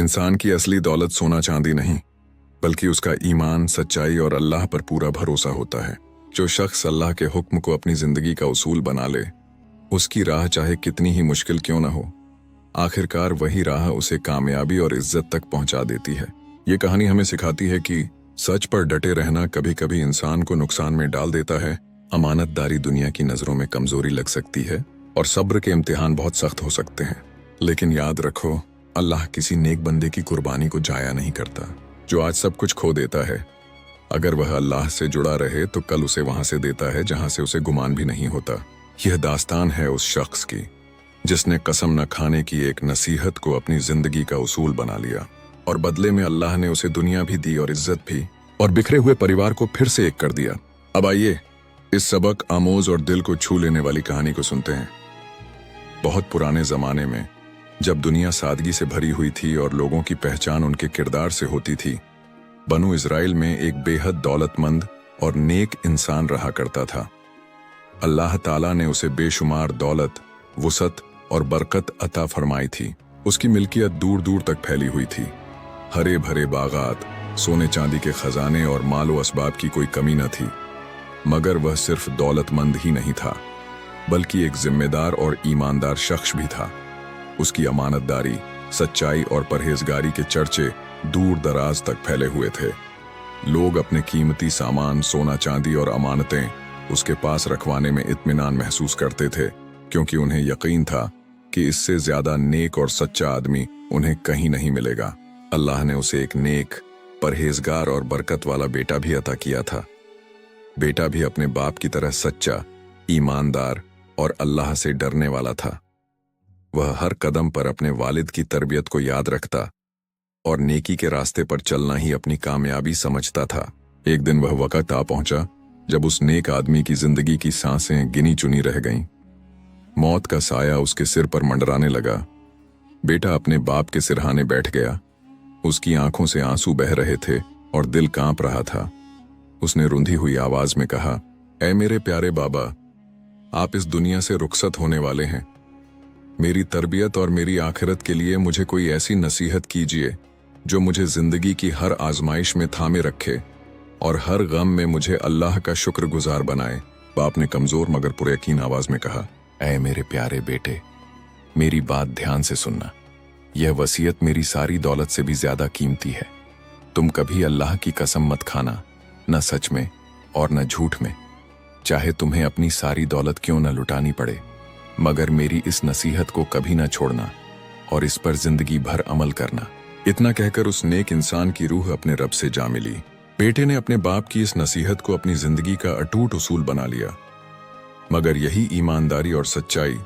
इंसान की असली दौलत सोना चांदी नहीं, बल्कि उसका ईमान, सच्चाई और अल्लाह पर पूरा भरोसा होता है। जो शख्स अल्लाह के हुक्म को अपनी जिंदगी का उसूल बना ले, उसकी राह चाहे कितनी ही मुश्किल क्यों न हो, आखिरकार वही राह उसे कामयाबी और इज्जत तक पहुंचा देती है। ये कहानी हमें सिखाती है कि सच पर डटे रहना कभी कभी इंसान को नुकसान में डाल देता है। अमानतदारी दुनिया की नजरों में कमजोरी लग सकती है और सब्र के इम्तिहान बहुत सख्त हो सकते हैं, लेकिन याद रखो, अल्लाह किसी नेक बंदे की कुर्बानी को जाया नहीं करता। जो आज सब कुछ खो देता है, अगर वह अल्लाह से जुड़ा रहे तो कल उसे वहां से देता है जहां से उसे गुमान भी नहीं होता। यह दास्तान है उस शख्स की जिसने कसम न खाने की एक नसीहत को अपनी जिंदगी का उसूल बना लिया, और बदले में अल्लाह ने उसे दुनिया भी दी और इज्जत भी, और बिखरे हुए परिवार को फिर से एक कर दिया। अब आइए इस सबक आमोज और दिल को छू लेने वाली कहानी को सुनते हैं। बहुत पुराने जमाने में, जब दुनिया सादगी से भरी हुई थी और लोगों की पहचान उनके किरदार से होती थी, बनु इज़राइल में एक बेहद दौलतमंद और नेक इंसान रहा करता था। अल्लाह ताला ने उसे बेशुमार दौलत, वुसत और बरकत अता फरमाई थी। उसकी मिल्कियत दूर दूर तक फैली हुई थी। हरे भरे बागात, सोने चांदी के खजाने और मालो असबाब की कोई कमी न थी। मगर वह सिर्फ दौलतमंद ही नहीं था, बल्कि एक जिम्मेदार और ईमानदार शख्स भी था। उसकी अमानतदारी, सच्चाई और परहेजगारी के चर्चे दूर दराज तक फैले हुए थे। लोग अपने कीमती सामान, सोना चांदी और अमानतें उसके पास रखवाने में इत्मीनान महसूस करते थे, क्योंकि उन्हें यकीन था कि इससे ज्यादा नेक और सच्चा आदमी उन्हें कहीं नहीं मिलेगा। अल्लाह ने उसे एक नेक, परहेजगार और बरकत वाला बेटा भी अता किया था। बेटा भी अपने बाप की तरह सच्चा, ईमानदार और अल्लाह से डरने वाला था। वह हर कदम पर अपने वालिद की तरबियत को याद रखता और नेकी के रास्ते पर चलना ही अपनी कामयाबी समझता था। एक दिन वह वक्त आ पहुंचा जब उस नेक आदमी की जिंदगी की सांसें गिनी चुनी रह गईं। मौत का साया उसके सिर पर मंडराने लगा। बेटा अपने बाप के सिरहाने बैठ गया। उसकी आंखों से आंसू बह रहे थे और दिल कांप रहा था। उसने रुंधी हुई आवाज में कहा, ऐ मेरे प्यारे बाबा, आप इस दुनिया से रुखसत होने वाले हैं। मेरी तरबियत और मेरी आखिरत के लिए मुझे कोई ऐसी नसीहत कीजिए जो मुझे जिंदगी की हर आजमाइश में थामे रखे और हर गम में मुझे अल्लाह का शुक्रगुजार बनाए। बाप ने कमजोर मगर पुरयकीन आवाज में कहा, ऐ मेरे प्यारे बेटे, मेरी बात ध्यान से सुनना। यह वसीयत मेरी सारी दौलत से भी ज्यादा कीमती है। तुम कभी अल्लाह की कसम मत खाना, न सच में और न झूठ में, चाहे तुम्हें अपनी सारी दौलत क्यों न लुटानी पड़े। मगर मेरी इस नसीहत को कभी न छोड़ना और इस पर जिंदगी भर अमल करना। इतना कहकर उस नेक इंसान की रूह अपने रब से जा मिली। बेटे ने अपने बाप की इस नसीहत को अपनी जिंदगी का अटूट उसूल बना लिया। मगर यही ईमानदारी और सच्चाई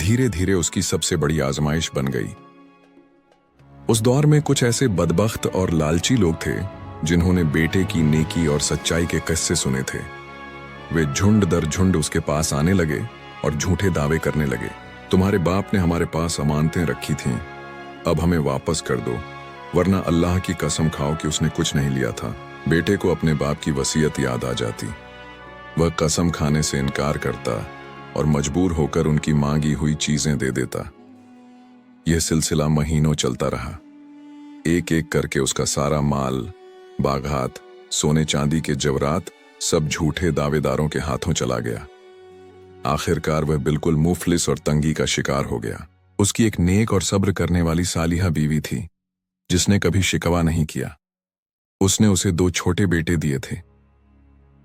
धीरे धीरे उसकी सबसे बड़ी आजमाइश बन गई। उस दौर में कुछ ऐसे बदबख्त और लालची लोग थे जिन्होंने बेटे की नेकी और सच्चाई के किस्से सुने थे। वे झुंड दर झुंड उसके पास आने लगे और झूठे दावे करने लगे। तुम्हारे बाप ने हमारे पास अमानतें रखी थीं, अब हमें वापस कर दो, वरना अल्लाह की कसम खाओ कि उसने कुछ नहीं लिया था। बेटे को अपने बाप की वसीयत याद आ जाती। वह कसम खाने से इनकार करता और मजबूर होकर उनकी मांगी हुई चीजें दे देता। यह सिलसिला महीनों चलता रहा। एक एक करके उसका सारा माल, बागात, सोने चांदी के जवरात सब झूठे दावेदारों के हाथों चला गया। आखिरकार वह बिल्कुल मुफलिस और तंगी का शिकार हो गया। उसकी एक नेक और सब्र करने वाली सालिहा बीवी थी जिसने कभी शिकवा नहीं किया। उसने उसे 2 छोटे बेटे दिए थे।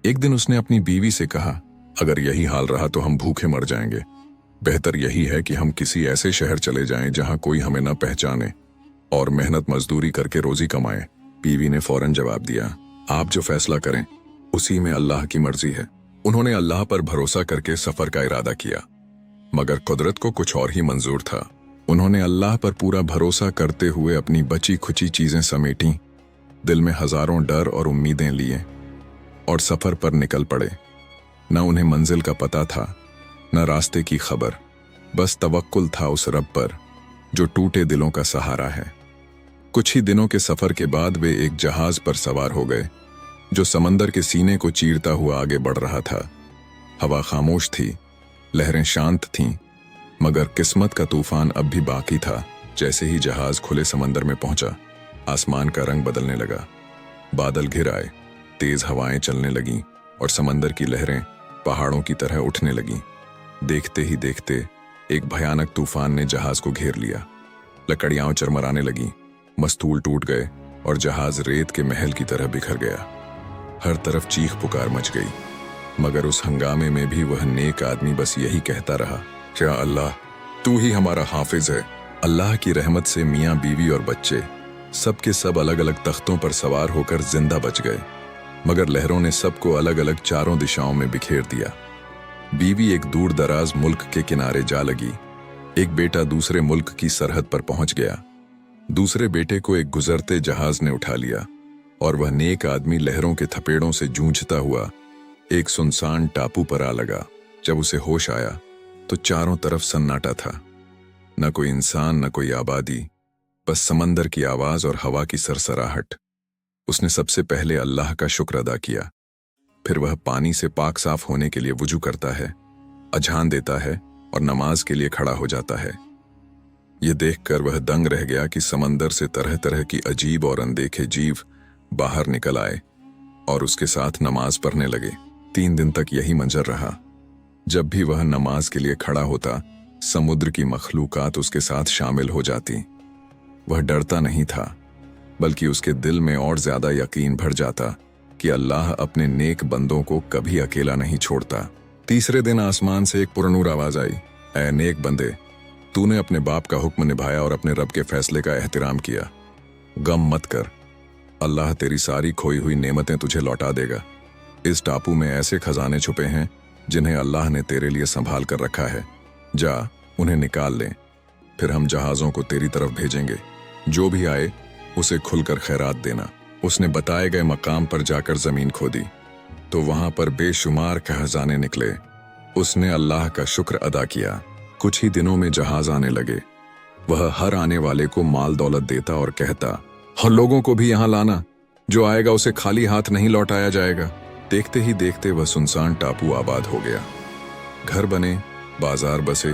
एक दिन उसने अपनी बीवी से कहा, अगर यही हाल रहा तो हम भूखे मर जाएंगे। बेहतर यही है कि हम किसी ऐसे शहर चले जाएं जहां कोई हमें न पहचाने और मेहनत मजदूरी करके रोजी कमाएं। बीवी ने फौरन जवाब दिया, आप जो फैसला करें उसी में अल्लाह की मर्जी है। उन्होंने अल्लाह पर भरोसा करके सफर का इरादा किया, मगर कुदरत को कुछ और ही मंजूर था। उन्होंने अल्लाह पर पूरा भरोसा करते हुए अपनी बची खुची चीजें समेटी, दिल में हजारों डर और उम्मीदें लिए और सफर पर निकल पड़े। न उन्हें मंजिल का पता था, न रास्ते की खबर, बस तवक्कुल था उस रब पर जो टूटे दिलों का सहारा है। कुछ ही दिनों के सफर के बाद वे एक जहाज पर सवार हो गए जो समंदर के सीने को चीरता हुआ आगे बढ़ रहा था। हवा खामोश थी, लहरें शांत थीं, मगर किस्मत का तूफान अब भी बाकी था। जैसे ही जहाज खुले समंदर में पहुंचा, आसमान का रंग बदलने लगा। बादल घिर आए, तेज हवाएं चलने लगीं और समंदर की लहरें पहाड़ों की तरह उठने लगीं। देखते ही देखते एक भयानक तूफान ने जहाज को घेर लिया। लकड़ियां चरमराने लगीं, मस्तूल टूट गए और जहाज रेत के महल की तरह बिखर गया। हर तरफ चीख पुकार मच गई, मगर उस हंगामे में भी वह नेक आदमी बस यही कहता रहा, या अल्लाह, तू ही हमारा हाफिज है। अल्लाह की रहमत से मियाँ बीवी और बच्चे सब के सब अलग अलग तख्तों पर सवार होकर जिंदा बच गए, मगर लहरों ने सबको अलग अलग चारों दिशाओं में बिखेर दिया। बीवी एक दूर दराज मुल्क के किनारे जा लगी, एक बेटा दूसरे मुल्क की सरहद पर पहुंच गया। दूसरे बेटे को एक गुजरते जहाज ने उठा लिया और वह नेक आदमी लहरों के थपेड़ों से जूझता हुआ एक सुनसान टापू पर आ लगा। जब उसे होश आया तो चारों तरफ सन्नाटा था, न कोई इंसान, न कोई आबादी, बस समंदर की आवाज और हवा की सरसराहट। उसने सबसे पहले अल्लाह का शुक्र अदा किया, फिर वह पानी से पाक साफ होने के लिए वुजू करता है, अजान देता है और नमाज के लिए खड़ा हो जाता है। यह देखकर वह दंग रह गया कि समंदर से तरह तरह की अजीब और अनदेखे जीव बाहर निकल आए और उसके साथ नमाज पढ़ने लगे। 3 दिन तक यही मंजर रहा। जब भी वह नमाज के लिए खड़ा होता, समुद्र की मखलूकात उसके साथ शामिल हो जाती। वह डरता नहीं था, बल्कि उसके दिल में और ज्यादा यकीन भर जाता कि अल्लाह अपने नेक बंदों को कभी अकेला नहीं छोड़ता। तीसरे दिन आसमान से एक पुरनूर आवाज आई, ऐ नेक बंदे, तूने अपने बाप का हुक्म निभाया और अपने रब के फैसले का एहतराम किया। गम मत कर, अल्लाह तेरी सारी खोई हुई नेमतें तुझे लौटा देगा। इस टापू में ऐसे खजाने छुपे हैं जिन्हें अल्लाह ने तेरे लिए संभाल कर रखा है। जा, उन्हें निकाल ले, फिर हम जहाज़ों को तेरी तरफ भेजेंगे। जो भी आए उसे खुलकर खैरात देना। उसने बताए गए मकाम पर जाकर जमीन खोदी तो वहां पर बेशुमार खजाने निकले। उसने अल्लाह का शुक्र अदा किया। कुछ ही दिनों में जहाज आने लगे। वह हर आने वाले को माल दौलत देता और कहता, हर लोगों को भी यहां लाना, जो आएगा उसे खाली हाथ नहीं लौटाया जाएगा। देखते ही देखते वह सुनसान टापू आबाद हो गया। घर बने, बाजार बसे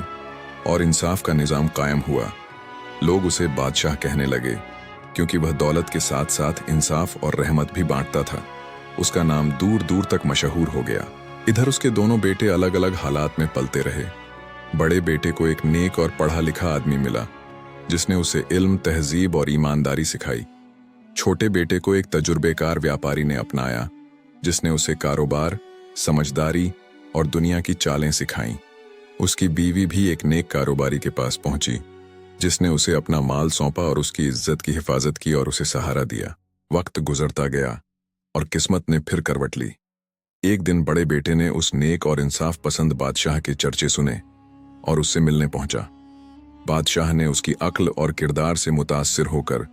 और इंसाफ का निजाम कायम हुआ। लोग उसे बादशाह कहने लगे, क्योंकि वह दौलत के साथ साथ इंसाफ और रहमत भी बांटता था। उसका नाम दूर दूर तक मशहूर हो गया। इधर उसके दोनों बेटे अलग अलग हालात में पलते रहे। बड़े बेटे को एक नेक और पढ़ा लिखा आदमी मिला, जिसने उसे इल्म, तहजीब और ईमानदारी सिखाई। छोटे बेटे को एक तजुर्बेकार व्यापारी ने अपनाया, जिसने उसे कारोबार, समझदारी और दुनिया की चालें सिखाईं। उसकी बीवी भी एक नेक कारोबारी के पास पहुंची, जिसने उसे अपना माल सौंपा और उसकी इज्जत की हिफाजत की और उसे सहारा दिया। वक्त गुजरता गया और किस्मत ने फिर करवट ली। एक दिन बड़े बेटे ने उस नेक और इंसाफ पसंद बादशाह के चर्चे सुने और उससे मिलने पहुंचा। बादशाह ने उसकी अक्ल और किरदार से मुतासिर होकर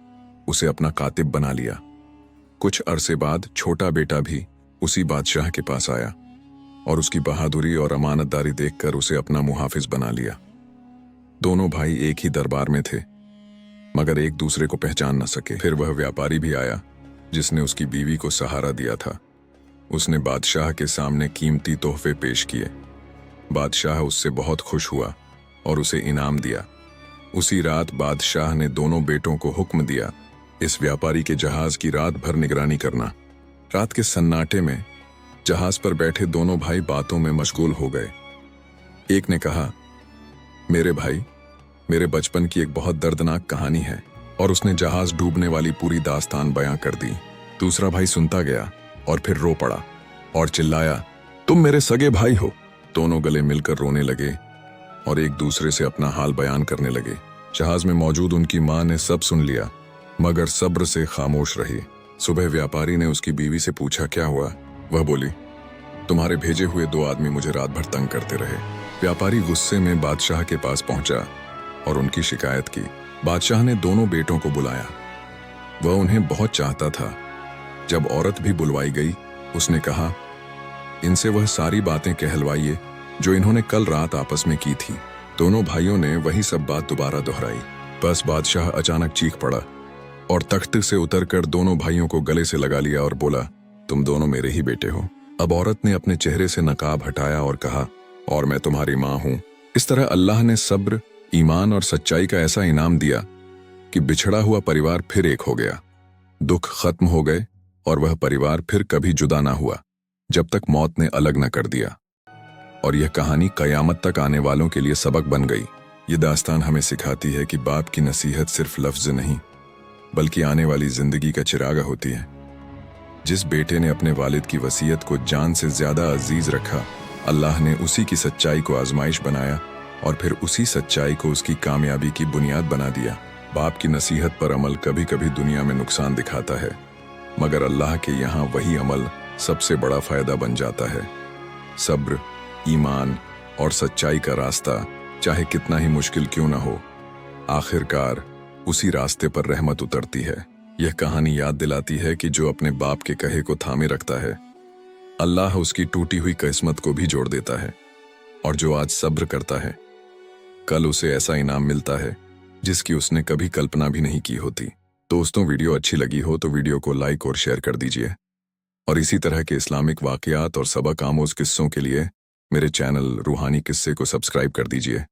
उसे अपना कातिब बना लिया। कुछ अरसे बाद छोटा बेटा भी उसी बादशाह के पास आया और उसकी बहादुरी और अमानतदारी देखकर उसे अपना मुहाफिज बना लिया। दोनों भाई एक ही दरबार में थे, मगर एक दूसरे को पहचान न सके। फिर वह व्यापारी भी आया, जिसने उसकी बीवी को सहारा दिया था। उसने बादशाह के सामने कीमती तोहफे पेश किए। बादशाह उससे बहुत खुश हुआ और उसे इनाम दिया। उसी रात बादशाह ने दोनों बेटों को हुक्म दिया, इस व्यापारी के जहाज की रात भर निगरानी करना। रात के सन्नाटे में जहाज पर बैठे दोनों भाई बातों में मशगूल हो गए। एक ने कहा, मेरे भाई, मेरे बचपन की एक बहुत दर्दनाक कहानी है, और उसने जहाज डूबने वाली पूरी दास्तान बयां कर दी। दूसरा भाई सुनता गया और फिर रो पड़ा और चिल्लाया, तुम मेरे सगे भाई हो। दोनों गले मिलकर रोने लगे और एक दूसरे से अपना हाल बयान करने लगे। जहाज में मौजूद उनकी मां ने सब सुन लिया, मगर सब्र से खामोश रही। सुबह व्यापारी ने उसकी बीवी से पूछा, क्या हुआ? वह बोली, तुम्हारे भेजे हुए 2 आदमी मुझे रात भर तंग करते रहे। व्यापारी गुस्से में बादशाह के पास पहुंचा और उनकी शिकायत की। बादशाह ने दोनों बेटों को बुलाया। वह उन्हें बहुत चाहता था। जब औरत भी बुलवाई गई, उसने कहा, इनसे वह सारी बातें कहलवाइए जो इन्होंने कल रात आपस में की थी। दोनों भाइयों ने वही सब बात दोबारा दोहराई। बस बादशाह अचानक चीख पड़ा और तख्त से उतरकर दोनों भाइयों को गले से लगा लिया और बोला, तुम दोनों मेरे ही बेटे हो। अब औरत ने अपने चेहरे से नकाब हटाया और कहा, और मैं तुम्हारी मां हूं। इस तरह अल्लाह ने सब्र, ईमान और सच्चाई का ऐसा इनाम दिया कि बिछड़ा हुआ परिवार फिर एक हो गया। दुख खत्म हो गए और वह परिवार फिर कभी जुदा ना हुआ जब तक मौत ने अलग न कर दिया। और यह कहानी कयामत तक आने वालों के लिए सबक बन गई। ये दास्तान हमें सिखाती है कि बाप की नसीहत सिर्फ लफ्ज नहीं बल्कि आने वाली जिंदगी का चिरागा होती है। जिस बेटे ने अपने वालिद की वसीयत को जान से ज्यादा अजीज रखा, अल्लाह ने उसी की सच्चाई को आजमाइश बनाया और फिर उसी सच्चाई को उसकी कामयाबी की बुनियाद बना दिया। बाप की नसीहत पर अमल कभी कभी दुनिया में नुकसान दिखाता है, मगर अल्लाह के यहाँ वही अमल सबसे बड़ा फायदा बन जाता है। सब्र, ईमान और सच्चाई का रास्ता चाहे कितना ही मुश्किल क्यों ना हो, आखिरकार उसी रास्ते पर रहमत उतरती है। यह कहानी याद दिलाती है कि जो अपने बाप के कहे को थामे रखता है, अल्लाह उसकी टूटी हुई किस्मत को भी जोड़ देता है। और जो आज सब्र करता है, कल उसे ऐसा इनाम मिलता है जिसकी उसने कभी कल्पना भी नहीं की होती। दोस्तों, वीडियो अच्छी लगी हो तो वीडियो को लाइक और शेयर कर दीजिए। और इसी तरह के इस्लामिक वाक़यात और सबक आमोज़ किस्सों के लिए मेरे चैनल रूहानी किस्से को सब्सक्राइब कर दीजिए।